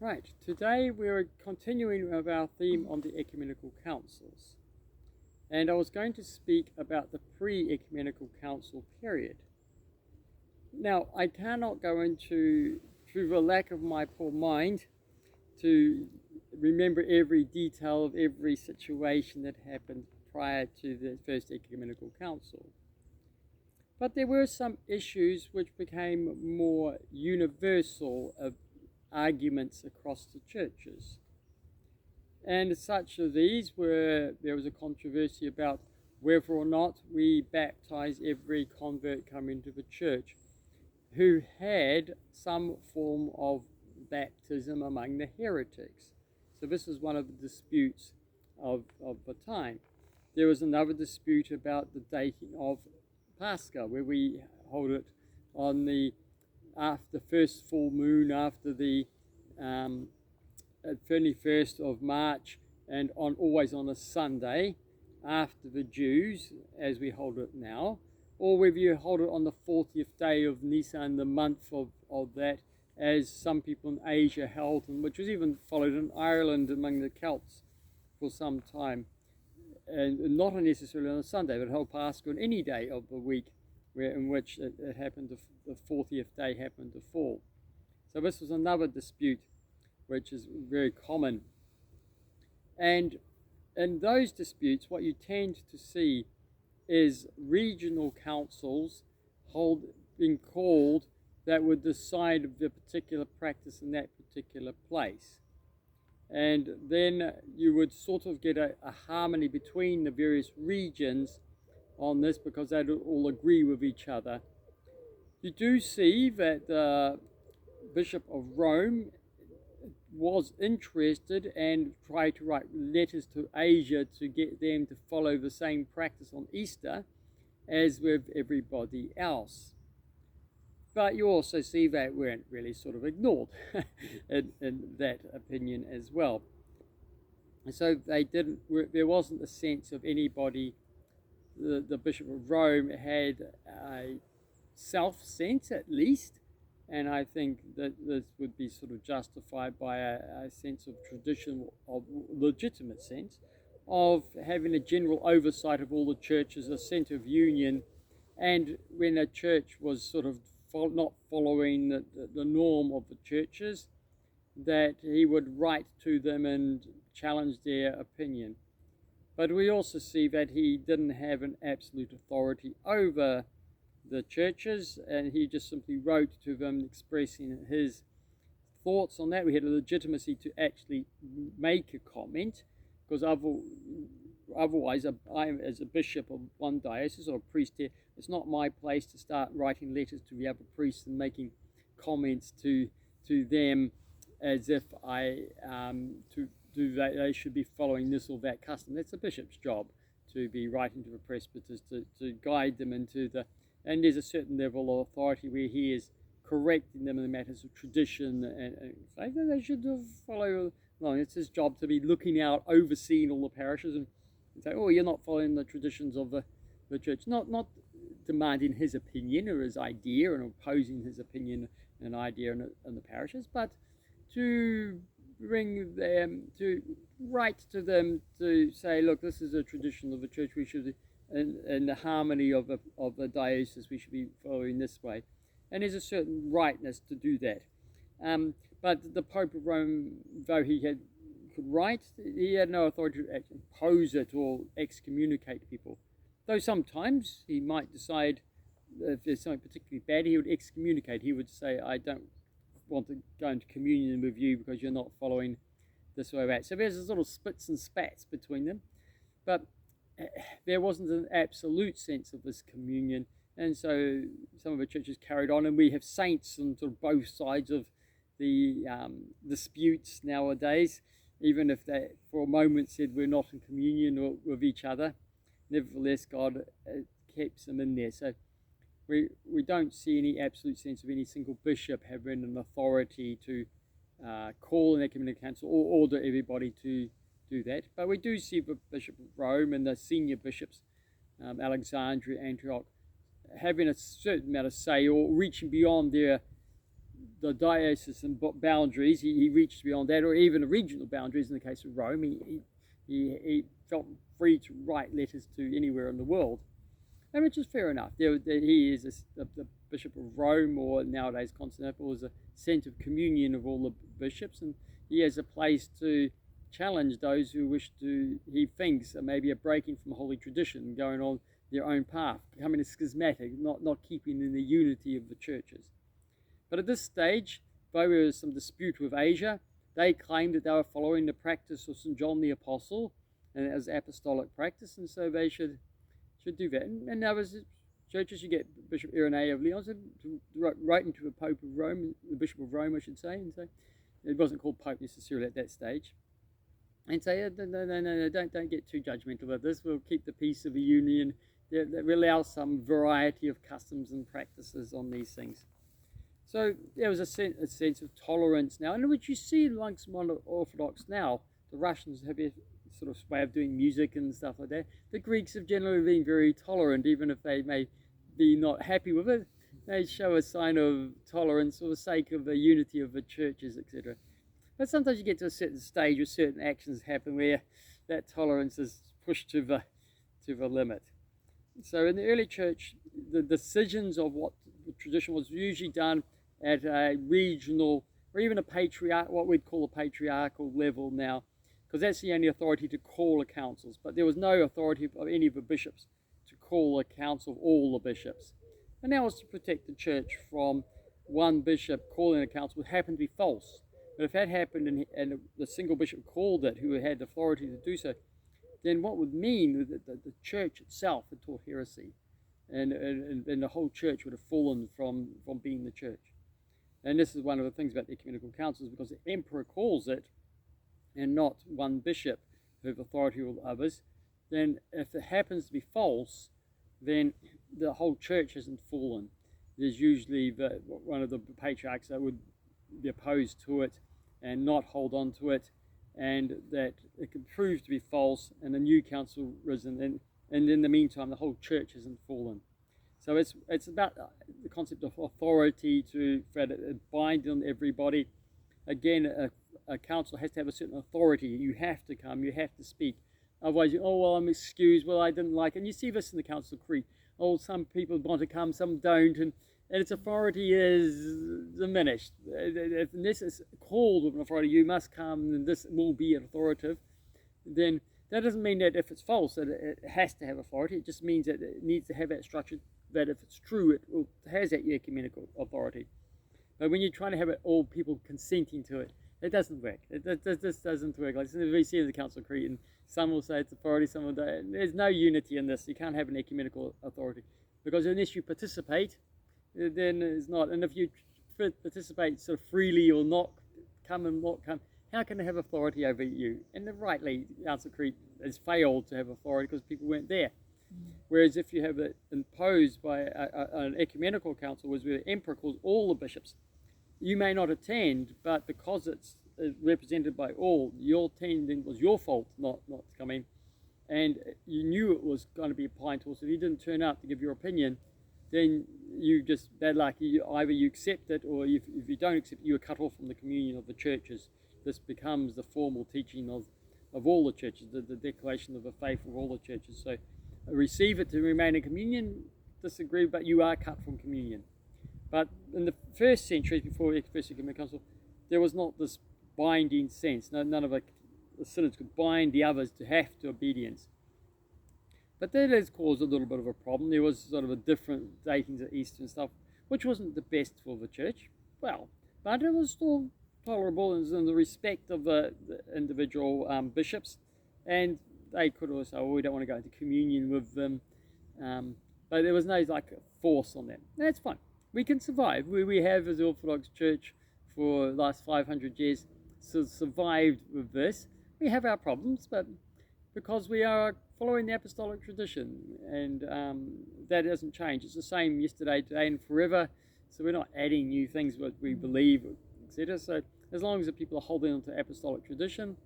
Right, today we're continuing with our theme on the ecumenical councils. And I was going to speak about the pre-ecumenical council period. Now, I cannot go into, through the lack of my poor mind, to remember every detail of every situation that happened prior to the First Ecumenical Council. But there were some issues which became more universal arguments across the churches. And such of these were, there was a controversy about whether or not we baptize every convert coming into the church who had some form of baptism among the heretics. So this was one of the disputes of the time. There was another dispute about the dating of Pascha, where we hold it on the after first full moon, after the 31st of March, and always on a Sunday after the Jews, as we hold it now, or whether you hold it on the 40th day of Nicaea, the month of that, as some people in Asia held, and which was even followed in Ireland among the Celts for some time, and not necessarily on a Sunday, but held Pascha on any day of the week in which it happened, the 40th day happened to fall. So this was another dispute which is very common. And in those disputes, what you tend to see is regional councils being called that would decide the particular practice in that particular place. And then you would sort of get a harmony between the various regions on this, because they all agree with each other. You do see that the Bishop of Rome was interested and tried to write letters to Asia to get them to follow the same practice on Easter as with everybody else. But you also see that weren't really sort of ignored in that opinion as well. And so there wasn't a sense of anybody. The Bishop of Rome had a self-sense at least, and I think that this would be sort of justified by a sense of tradition, of legitimate sense, of having a general oversight of all the churches, a centre of union, and when a church was sort of not following the norm of the churches, that he would write to them and challenge their opinion. But we also see that he didn't have an absolute authority over the churches, and he just simply wrote to them expressing his thoughts on that. We had a legitimacy to actually make a comment, because otherwise, I, as a bishop of one diocese or a priest here, it's not my place to start writing letters to the other priests and making comments to them as if they should be following this or that custom. That's the bishop's job, to be writing to the presbyters, to guide them into and there's a certain level of authority where he is correcting them in the matters of tradition and say that they should follow along. It's his job to be looking out, overseeing all the parishes and say, oh, you're not following the traditions of the church. Not demanding his opinion or his idea and opposing his opinion and idea in the parishes, but to bring them, to write to them to say, look, this is a tradition of the church, we should, in the harmony of the diocese, we should be following this way. And there's a certain rightness to do that. But the Pope of Rome, though he could write, he had no authority to impose it or excommunicate people. Though sometimes he might decide if there's something particularly bad, he would excommunicate. He would say, I don't want to go into communion with you because you're not following this way or that. So there's this little spits and spats between them. But there wasn't an absolute sense of this communion. And so some of the churches carried on, and we have saints on sort of both sides of the disputes nowadays, even if they for a moment said we're not in communion with each other. Nevertheless, God keeps them in there. So we don't see any absolute sense of any single bishop having an authority to call an ecumenical council or order everybody to do that. But we do see the Bishop of Rome and the senior bishops, Alexandria, Antioch, having a certain amount of say or reaching beyond the diocesan boundaries. He reached beyond that, or even the regional boundaries in the case of Rome. He felt free to write letters to anywhere in the world, and which is fair enough. He is the Bishop of Rome, or nowadays Constantinople, is a centre of communion of all the bishops, and he has a place to challenge those who wish to, he thinks, maybe a breaking from holy tradition, going on their own path, becoming a schismatic, not keeping in the unity of the churches. But at this stage, though there was some dispute with Asia, they claimed that they were following the practice of St. John the Apostle, and as apostolic practice, and so they should do that. And there was churches, you get Bishop Irenaeus of Lyons writing to the Pope of Rome, the Bishop of Rome, I should say, and say, it wasn't called Pope necessarily at that stage, and say, no, don't get too judgmental about this. We'll keep the peace of the union. We allow some variety of customs and practices on these things. So there was a sense of tolerance now, and which you see amongst modern Orthodox now. The Russians have a sort of way of doing music and stuff like that. The Greeks have generally been very tolerant, even if they may be not happy with it. They show a sign of tolerance for the sake of the unity of the churches, etc. But sometimes you get to a certain stage where certain actions happen where that tolerance is pushed to the limit. So in the early church, the decisions of what the tradition was usually done at a regional or even what we'd call a patriarchal level now, because that's the only authority to call a councils. But there was no authority of any of the bishops to call a council of all the bishops. And that was to protect the church from one bishop calling a council would happen to be false. But if that happened and the single bishop called it, who had authority to do so, then what would mean that the church itself had taught heresy, and the whole church would have fallen from being the church. And this is one of the things about the ecumenical councils, because the emperor calls it, and not one bishop who have authority over others, then if it happens to be false, then the whole church hasn't fallen. There's usually one of the patriarchs that would be opposed to it and not hold on to it, and that it can prove to be false, and a new council risen, and in the meantime the whole church hasn't fallen. So it's about the concept of authority to bind on everybody. Again, a council has to have a certain authority. You have to come, you have to speak. Otherwise, I'm excused, I didn't like it. And you see this in the Council Creed. Some people want to come, some don't, and its authority is diminished. If this is called with an authority, you must come, and this will be authoritative, then that doesn't mean that if it's false that it has to have authority. It just means that it needs to have that structure, that if it's true, it has that ecumenical authority. But when you're trying to have it all people consenting to it, it doesn't work. This doesn't work. Like we see in the Council Creed, and some will say it's authority, some will say there's no unity in this. You can't have an ecumenical authority, because unless you participate, then it's not. And if you participate sort of freely or not come, how can they have authority over you? And rightly, the Council Creed has failed to have authority because people weren't there. Whereas if you have it imposed by an ecumenical council, where the emperor calls all the bishops, you may not attend, but because it's represented by all, your attending was your fault not to come in, and you knew it was going to be applying to us. If you didn't turn up to give your opinion, then you just bad luck. Either you accept it, or if you don't accept it, you are cut off from the communion of the churches. This becomes the formal teaching of all the churches, the declaration of the faith of all the churches. So receive it to remain in communion, disagree, but you are cut from communion. But in the first centuries, before the First Ecumenical Council, there was not this binding sense. None of the synods could bind the others to have to obedience. But that has caused a little bit of a problem. There was sort of a different datings at Easter and stuff, which wasn't the best for the church. Well, but it was still tolerable in the respect of the individual bishops, and they could also, we don't want to go into communion with them, but there was no force on them. That's fine. We can survive. We have, as the Orthodox Church, for the last 500 years, survived with this. We have our problems, but because we are following the apostolic tradition, and that doesn't change. It's the same yesterday, today, and forever. So we're not adding new things, what we believe, etc. So as long as the people are holding on to apostolic tradition,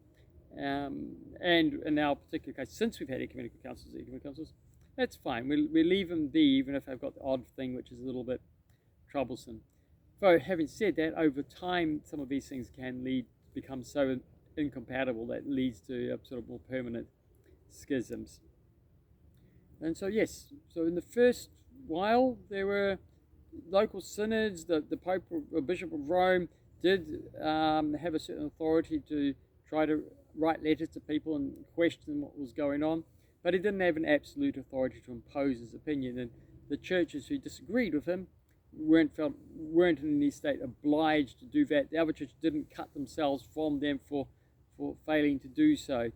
and in our particular case, since we've had ecumenical councils, that's fine. We leave them be, even if they've got the odd thing which is a little bit troublesome. Though having said that, over time some of these things can become so incompatible that leads to sort of more permanent schisms. And so yes, so in the first while there were local synods. The Pope or Bishop of Rome did have a certain authority to try to write letters to people and question what was going on, but he didn't have an absolute authority to impose his opinion. And the churches who disagreed with him weren't in any state obliged to do that. The other churches didn't cut themselves from them for failing to do so.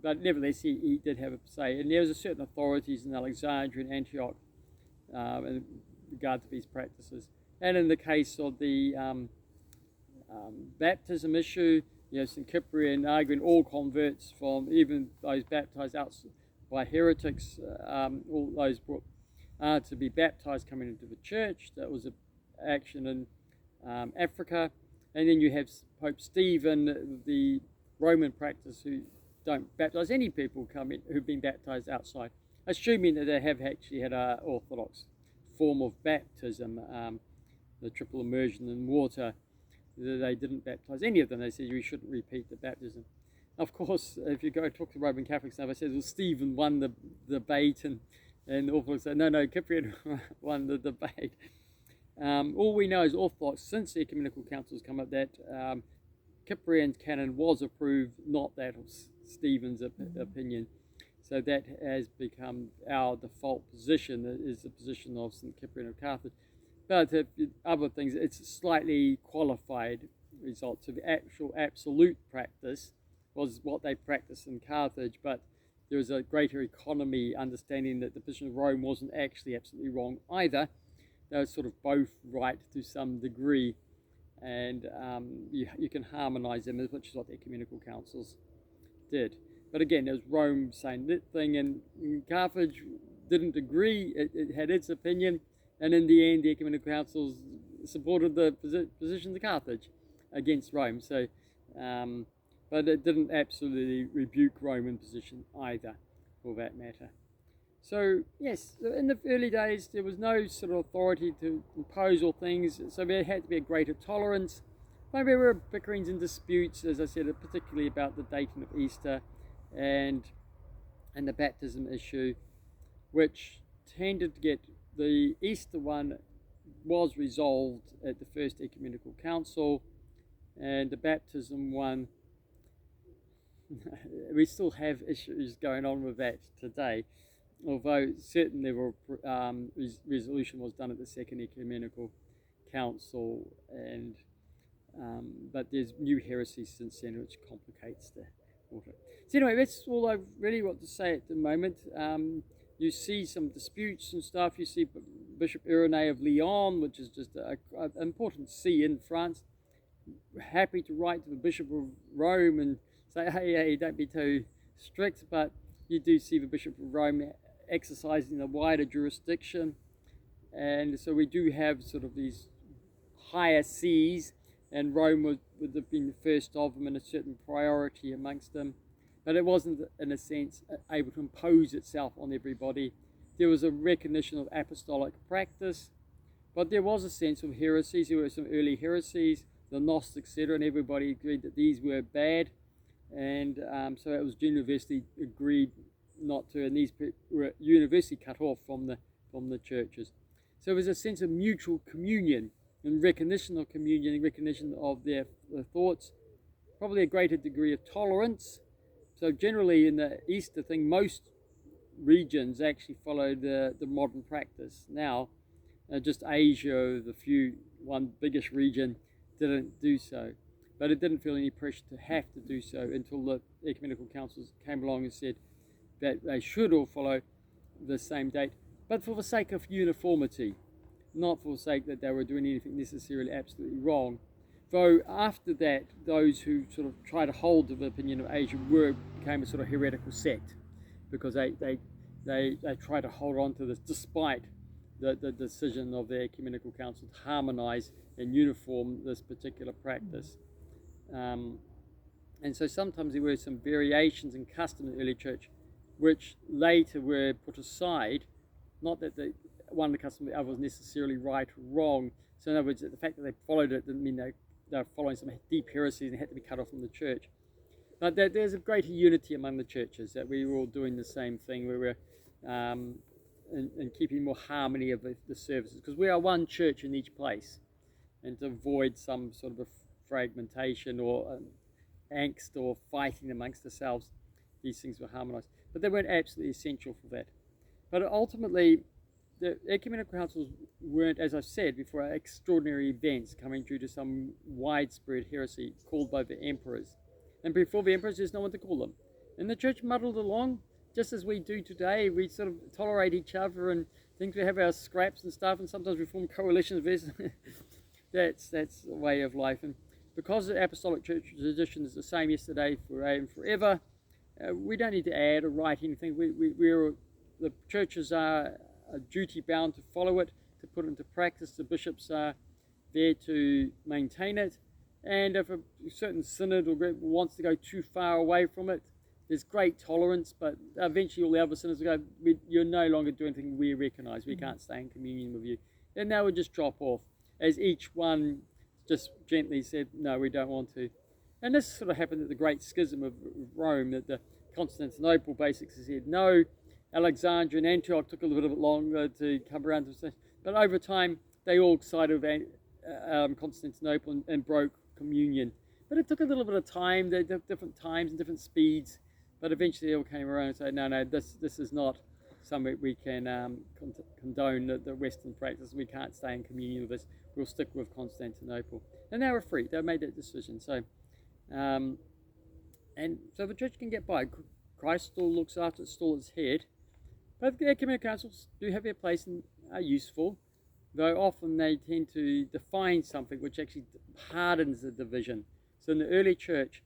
But nevertheless, he did have a say. And there was a certain authorities in Alexandria and Antioch in regard to these practices. And in the case of the baptism issue, St. Cyprian arguing all converts, from even those baptized out by heretics, all those brought to be baptized coming into the church. That was an action in Africa. And then you have Pope Stephen, the Roman practice, who don't baptize any people who've been baptized outside, assuming that they have actually had an orthodox form of baptism, the triple immersion in water. They didn't baptize any of them. They said you shouldn't repeat the baptism. Of course, if you go talk to Roman Catholics now, they say, well, Stephen won the debate, and the Orthodox say, no, Cyprian won the debate. All we know is Orthodox, since the Ecumenical Council has come up, that Cyprian's canon was approved, not that of Stephen's opinion. So that has become our default position, is the position of St. Cyprian of Carthage. But other things, it's slightly qualified results. So the actual absolute practice was what they practiced in Carthage, but there was a greater economy, understanding that the position of Rome wasn't actually absolutely wrong either. They were sort of both right to some degree, and you can harmonize them, which is what the ecumenical councils did. But again, there was Rome saying that thing, and Carthage didn't agree. It had its opinion, and in the end, the ecumenical councils supported the positions of Carthage against Rome. So, but it didn't absolutely rebuke Roman position either, for that matter. So yes, in the early days, there was no sort of authority to impose all things, so there had to be a greater tolerance. But there were bickerings and disputes, as I said, particularly about the dating of Easter and the baptism issue, which tended to get, the Easter one was resolved at the First Ecumenical Council, and the baptism one, we still have issues going on with that today, although certainly resolution was done at the Second Ecumenical Council, and but there's new heresies since then, which complicates the water. So anyway, that's all I really want to say at the moment. You see some disputes and stuff. You see Bishop Irénée of Lyon, which is just an important see in France, happy to write to the Bishop of Rome and say, hey, don't be too strict, but you do see the Bishop of Rome exercising a wider jurisdiction, and so we do have sort of these higher sees, and Rome would have been the first of them and a certain priority amongst them, but it wasn't, in a sense, able to impose itself on everybody. There was a recognition of apostolic practice, but there was a sense of heresies. There were some early heresies, the Gnostics, etc., and everybody agreed that these were bad, and so it was universally agreed not to, and these were universally cut off from the churches. So there was a sense of mutual communion and recognition of communion and recognition of their thoughts, probably a greater degree of tolerance. So generally in the Easter thing, most regions actually followed the modern practice. Now, just Asia, one biggest region, didn't do so. But it didn't feel any pressure to have to do so until the ecumenical councils came along and said that they should all follow the same date, but for the sake of uniformity, not for the sake that they were doing anything necessarily absolutely wrong. Though after that, those who sort of try to hold to the opinion of Asia became a sort of heretical sect, because they try to hold on to this despite the decision of the ecumenical council to harmonize and uniform this particular practice. And so sometimes there were some variations in custom in the early church, which later were put aside. Not that one of the custom of the other was necessarily right or wrong, So in other words, the fact that they followed it didn't mean they were following some deep heresies and had to be cut off from the church. But there's a greater unity among the churches, that we were all doing the same thing. We were and keeping more harmony of the services, because we are one church in each place, and to avoid some sort of a fragmentation or angst or fighting amongst ourselves, these things were harmonized. But they weren't absolutely essential for that. But ultimately, the ecumenical councils weren't, as I've said before, extraordinary events coming due to some widespread heresy called by the emperors. And before the emperors, there's no one to call them. And the church muddled along, just as we do today. We sort of tolerate each other and things. We have our scraps and stuff, and sometimes we form coalitions with that's the way of life. And because the apostolic church tradition is the same yesterday, today, and forever, we don't need to add or write anything. The churches are duty bound to follow it, to put it into practice. The bishops are there to maintain it. And if a certain synod or group wants to go too far away from it, there's great tolerance, but eventually all the other synods will go, you're no longer doing anything we recognise, we can't stay in communion with you. And they would just drop off, as each one just gently said, no, we don't want to. And this sort of happened at the Great Schism of Rome, that the Constantinople basically said no. Alexandria and Antioch took a little bit longer to come around to this, but over time they all sided with Constantinople and broke communion. But it took a little bit of time. They did different times and different speeds, but eventually they all came around and said, no, this is not something we can condone, the Western practice. We can't stay in communion with this. We'll stick with Constantinople. And they were free. They made that decision. So, and so the church can get by. Christ still looks after it, still its head. But the ecumenical councils do have their place and are useful, though often they tend to define something which actually hardens the division. So in the early church,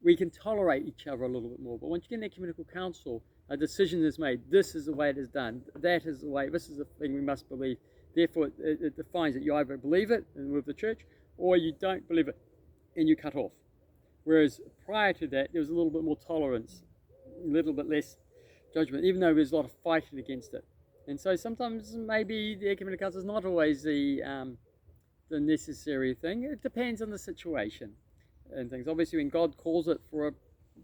we can tolerate each other a little bit more. But once you get an ecumenical council, a decision is made. This is the way it is done. That is the way. This is the thing we must believe. Therefore, it defines it. You either believe it with the church, or you don't believe it, and you cut off. Whereas prior to that, there was a little bit more tolerance, a little bit less judgment, even though there's a lot of fighting against it. And so sometimes maybe the ecumenical council is not always the necessary thing. It depends on the situation and things. Obviously, when God calls it for a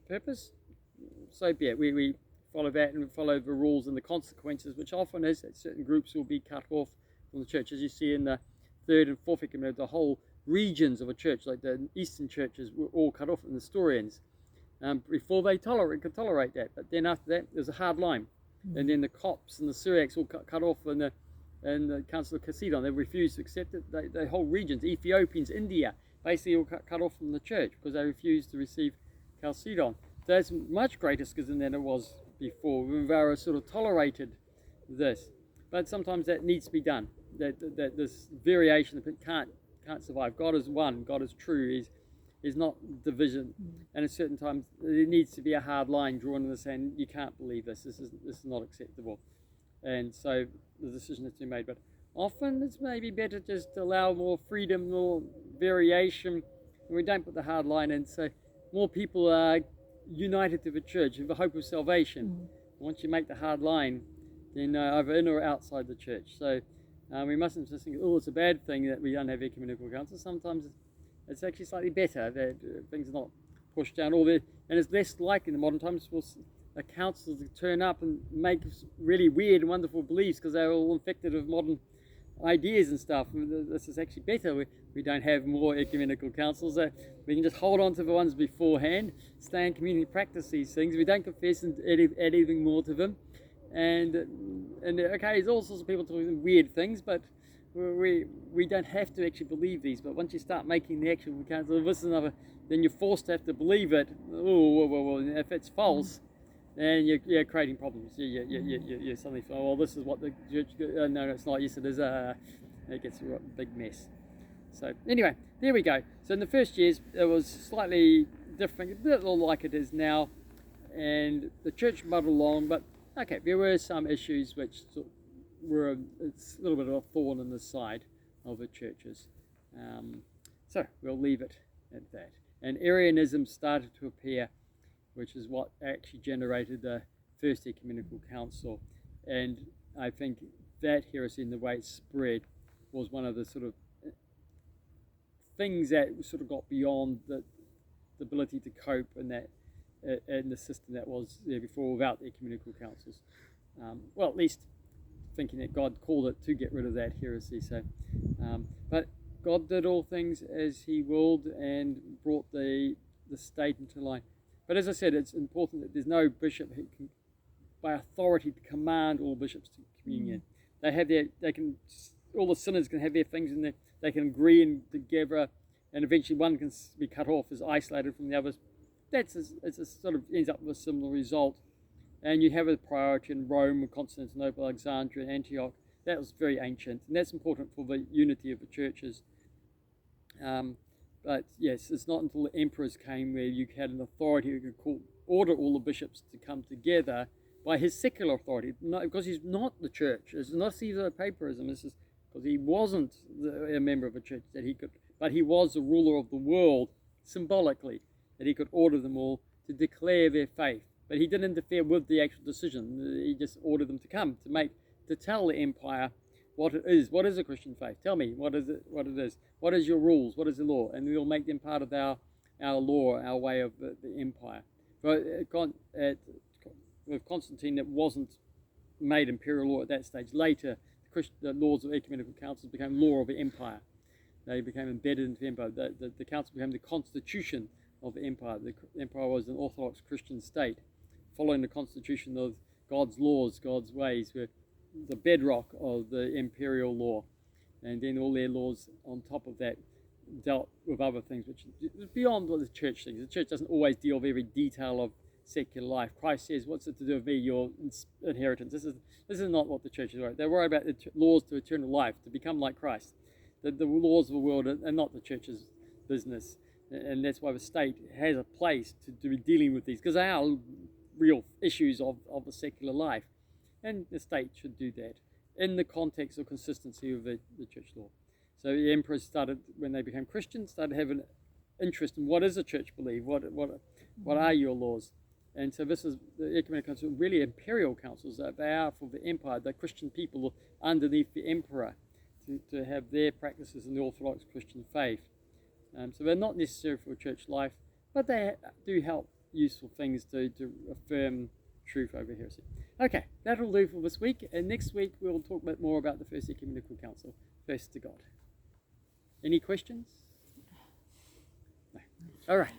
purpose, so be it. We follow that and follow the rules and the consequences, which often is that certain groups will be cut off from the church. As you see in the third and fourth ecumenical, the whole regions of a church, like the Eastern churches, were all cut off in the Nestorians. Before they could tolerate that, but then after that there's a hard line, and then the Copts and the Syriacs all cut off in the Council of Chalcedon. They refused to accept it. The whole regions, Ethiopians, India, basically all cut off from the church because they refused to receive Chalcedon. So that's much greater schism than it was before. Rivera sort of tolerated this, but sometimes that needs to be done. That this variation can't survive. God is one. God is true. Is not division, and at certain times there needs to be a hard line drawn in the sand. You can't believe this. This is not acceptable, and so the decision has to be made. But often it's maybe better just to allow more freedom, more variation, and we don't put the hard line in. So more people are united to the church in the hope of salvation. Once you make the hard line, then either in or outside the church. So we mustn't just think, oh, it's a bad thing that we don't have ecumenical council. Sometimes it's actually slightly better that things are not pushed down. And it's less likely in the modern times for a council to turn up and make really weird and wonderful beliefs because they're all infected with modern ideas and stuff. This is actually better. We don't have more ecumenical councils. We can just hold on to the ones beforehand, stay in community, practice these things. We don't confess and add anything more to them. And okay, there's all sorts of people talking weird things, but we don't have to actually believe these. But once you start making the actual council, this is another, then you're forced to have to believe it. Well, if it's false, then you're creating problems. You're suddenly, well, this is what the church, no, it's not. Yes, it is. It gets a big mess. So anyway, there we go. So in the first years, it was slightly different, a little like it is now, and the church muddled along. But okay, there were some issues which were it's a little bit of a thorn in the side of the churches. So we'll leave it at that. And Arianism started to appear, which is what actually generated the First Ecumenical Council. And I think that heresy and the way it spread was one of the sort of things that sort of got beyond the ability to cope in that in the system that was there before without the ecumenical councils. Well, at least thinking that God called it to get rid of that heresy. So, but God did all things as He willed and brought the state into line. But as I said, it's important that there's no bishop who can, by authority, to command all bishops to communion. They have all the synods can have their things in there. They can agree together, and eventually one can be cut off, is isolated from the others. It's a sort of ends up with a similar result. And you have a priority in Rome, Constantinople, Alexandria, Antioch. That was very ancient, and that's important for the unity of the churches. But yes, it's not until the emperors came where you had an authority who could order all the bishops to come together by his secular authority, not because he's not the church. It's not Caesar paparism. This is because he wasn't a member of a church that he could, but he was the ruler of the world symbolically, that he could order them all to declare their faith. But he didn't interfere with the actual decision. He just ordered them to come to tell the empire what it is. What is a Christian faith? Tell me what is it. What it is. What is your rules? What is the law? And we'll make them part of our law, our way of the empire. But with Constantine, it wasn't made imperial law at that stage. Later, the laws of ecumenical councils became law of the empire. They became embedded into the empire. The council became the constitution of the empire. The empire was an Orthodox Christian state, following the constitution of God's laws, God's ways, were the bedrock of the imperial law. And then all their laws on top of that dealt with other things, which is beyond what the church thinks. The church doesn't always deal with every detail of secular life. Christ says, what's it to do with me, your inheritance? This is not what the church is worried. They're worried about the laws to eternal life, to become like Christ. The laws of the world are not the church's business. And that's why the state has a place to be dealing with these, because they are real issues of the secular life. And the state should do that in the context of consistency of the church law. So the emperors started, when they became Christians, started having interest in what does the church believe, what are your laws. And so this is the Ecumenical Council, really imperial councils that they are for the empire, the Christian people underneath the emperor, to have their practices in the Orthodox Christian faith. So they're not necessary for church life, but they do help useful things to affirm truth over heresy. Okay, that'll do for this week. And next week we'll talk a bit more about the First Ecumenical Council. First to God. Any questions? No. All right.